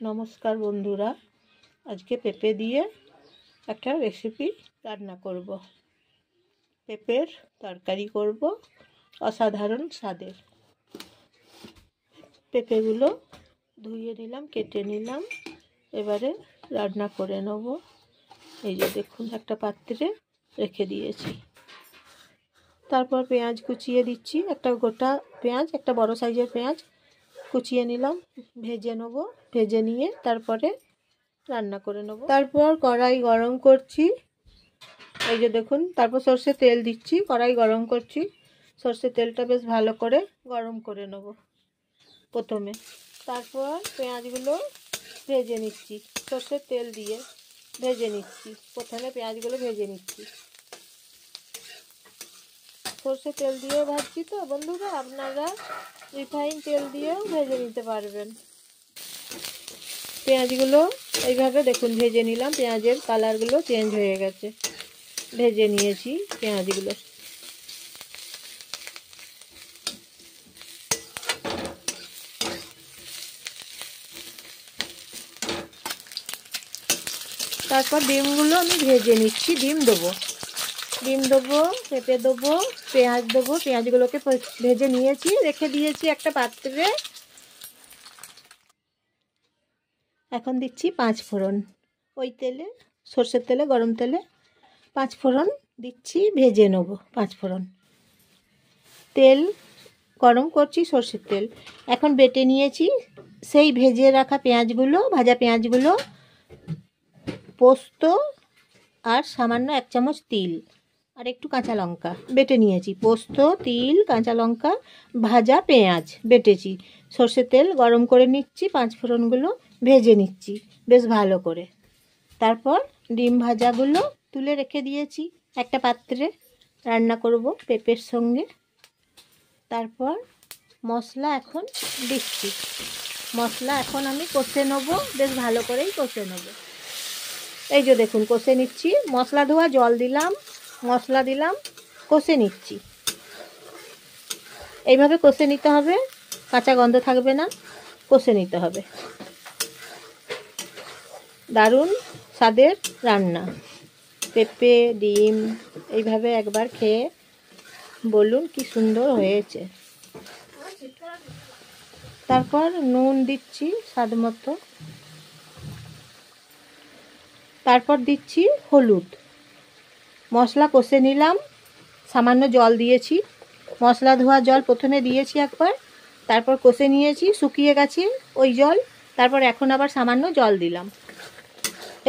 নমস্কার বন্ধুরা, আজকে পেঁপে দিয়ে একটা রেসিপি রান্না করব। পেঁপের তরকারি করব, অসাধারণ স্বাদের। পেঁপেগুলো ধুয়ে নিলাম, কেটে নিলাম, এবারে রান্না করে নেব। এই যে দেখুন, একটা পাত্রে রেখে দিয়েছি। তারপর পেঁয়াজ কুচিয়ে দিচ্ছি, একটা গোটা পেঁয়াজ, একটা বড় সাইজের পেঁয়াজ কুচিয়ে নিলাম, ভেজে নেব। ভেজে নিয়ে তারপরে রান্না করে নেব। তারপর কড়াই গরম করছি, এই যে দেখুন। তারপর সর্ষে তেল দিচ্ছি, কড়াই গরম করছি। সর্ষে তেলটা বেশ ভালো করে গরম করে নেব প্রথমে। তারপর পেঁয়াজগুলো ভেজে নিচ্ছি, সর্ষের তেল দিয়ে ভেজে নিচ্ছি। প্রথমে পেঁয়াজগুলো ভেজে নিচ্ছি, সর্ষে তেল দিয়ে ভাজছি তো বন্ধুরা, আপনারা রিফাইন তেল দিয়েও ভেজে নিতে পারবেন। পেঁয়াজগুলো এইভাবে দেখুন ভেজে নিলাম, পেঁয়াজের কালারগুলো চেঞ্জ হয়ে গেছে, ভেজে নিয়েছি পেঁয়াজগুলো। তারপর ডিমগুলো আমি ভেজে নিচ্ছি, ডিম দেবো, পেঁপে দেবো, পেঁয়াজ দেবো। পেঁয়াজগুলোকে ভেজে নিয়েছি, রেখে দিয়েছি একটা পাত্রে। এখন দিচ্ছি 5 ফোড়ন, ওই তেলে, সর্ষের তেলে, গরম তেলে 5 ফোড়ন দিচ্ছি, ভেজে নেব 5 ফোড়ন। তেল গরম করছি, সর্ষের তেল। এখন বেটে নিয়েছি সেই ভেজে রাখা পেঁয়াজগুলো, ভাজা পেঁয়াজগুলো, পোস্ত আর সামান্য 1 চামচ তিল আর একটু কাঁচা লঙ্কা বেটে নিয়েছি। পোস্ত, তিল, কাঁচা লঙ্কা, ভাজা পেঁয়াজ বেটেছি। সর্ষের তেল গরম করে নিচ্ছি, 5 ফোড়নগুলো ভেজে নিচ্ছি বেশ ভালো করে। তারপর ডিম ভাজাগুলো তুলে রেখে দিয়েছি একটা পাত্রে, রান্না করব পেঁপের সঙ্গে। তারপর মশলা এখন দিচ্ছি, মশলা এখন আমি কষে নেব, বেশ ভালো করেই কষে নেব। এই যে দেখুন কষে নিচ্ছি, মশলা ধোয়া জল দিলাম, মশলা দিলাম, কষে নিচ্ছি। এইভাবে কষে নিতে হবে, কাঁচা গন্ধ থাকবে না, কষে নিতে হবে। দারুণ স্বাদের রান্না, পেঁপে ডিম। এইভাবে একবার খেয়ে বলুন কি সুন্দর হয়েছে। তারপর নুন দিচ্ছি স্বাদ মতো, তারপর দিচ্ছি হলুদ। মশলা কষে নিলাম, সামান্য জল দিয়েছি, মশলা ধোয়া জল প্রথমে দিয়েছি একবার, তারপর কষে নিয়েছি, শুকিয়ে গেছে ওই জল। তারপর এখন আবার সামান্য জল দিলাম।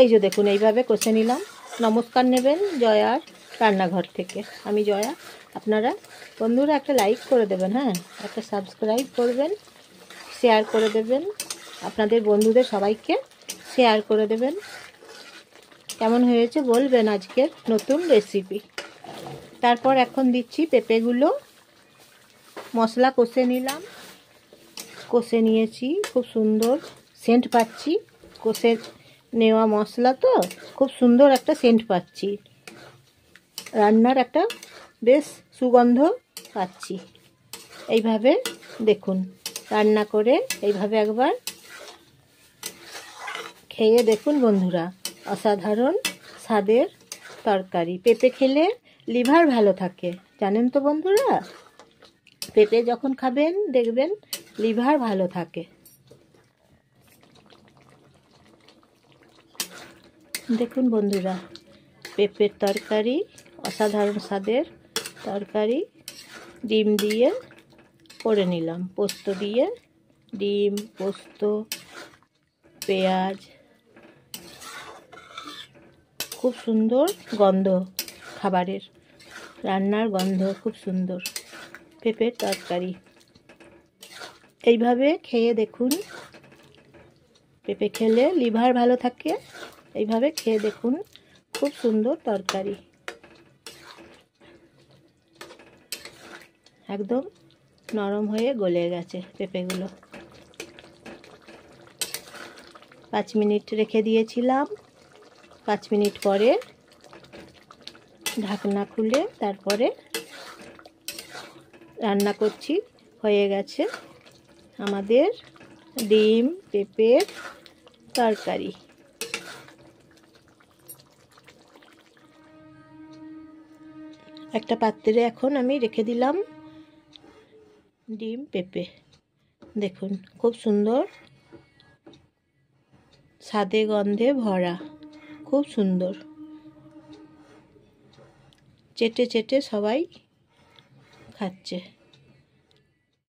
এই যে দেখুন এইভাবে কষে নিলাম। নমস্কার নেবেন জয়ার রান্নাঘর থেকে, আমি জয়া। আপনারা বন্ধুরা একটা লাইক করে দেবেন, হ্যাঁ, একটা সাবস্ক্রাইব করবেন, শেয়ার করে দেবেন, আপনাদের বন্ধুদের সবাইকে শেয়ার করে দেবেন। কেমন হয়েছে বলবেন আজকের নতুন রেসিপি। তারপর এখন দিচ্ছি পেঁপেগুলো, মশলা কষে নিলাম, কষে নিয়েছি, খুব সুন্দর সেন্ট পাচ্ছি। কষে নেওয়া মশলা তো খুব সুন্দর একটা সেন্ট পাচ্ছি, রান্নার একটা বেশ সুগন্ধ পাচ্ছি। এইভাবে দেখুন রান্না করে এইভাবে একবার খেয়ে দেখুন বন্ধুরা, অসাধারণ স্বাদের তরকারি। পেঁপে খেলে লিভার ভালো থাকে, জানেন তো বন্ধুরা। পেঁপে যখন খাবেন দেখবেন লিভার ভালো থাকে। দেখুন বন্ধুরা, পেঁপের তরকারি, অসাধারণ স্বাদের তরকারি। ডিম দিয়ে করে নিলাম, পোস্ত দিয়ে, ডিম, পোস্ত, পেঁয়াজ, খুব সুন্দর গন্ধ, খাবারের রান্নার গন্ধ খুব সুন্দর। পেঁপের তরকারি এইভাবে খেয়ে দেখুন, পেঁপে খেলে লিভার ভালো থাকে। এইভাবে খেয়ে দেখুন, খুব সুন্দর তরকারি, একদম নরম হয়ে গলে গেছে পেঁপেগুলো। 5 মিনিট রেখে দিয়েছিলাম, 5 মিনিট পরে ঢাকনা খুলে তারপরে রান্না করছি। হয়ে গেছে আমাদের ডিম পেঁপের তরকারি। একটা পাত্রে এখন আমি রেখে দিলাম ডিম পেঁপে। দেখুন খুব সুন্দর স্বাদে গন্ধে ভরা, খুব সুন্দর। চেটে চেটে সবাই খাচ্ছে।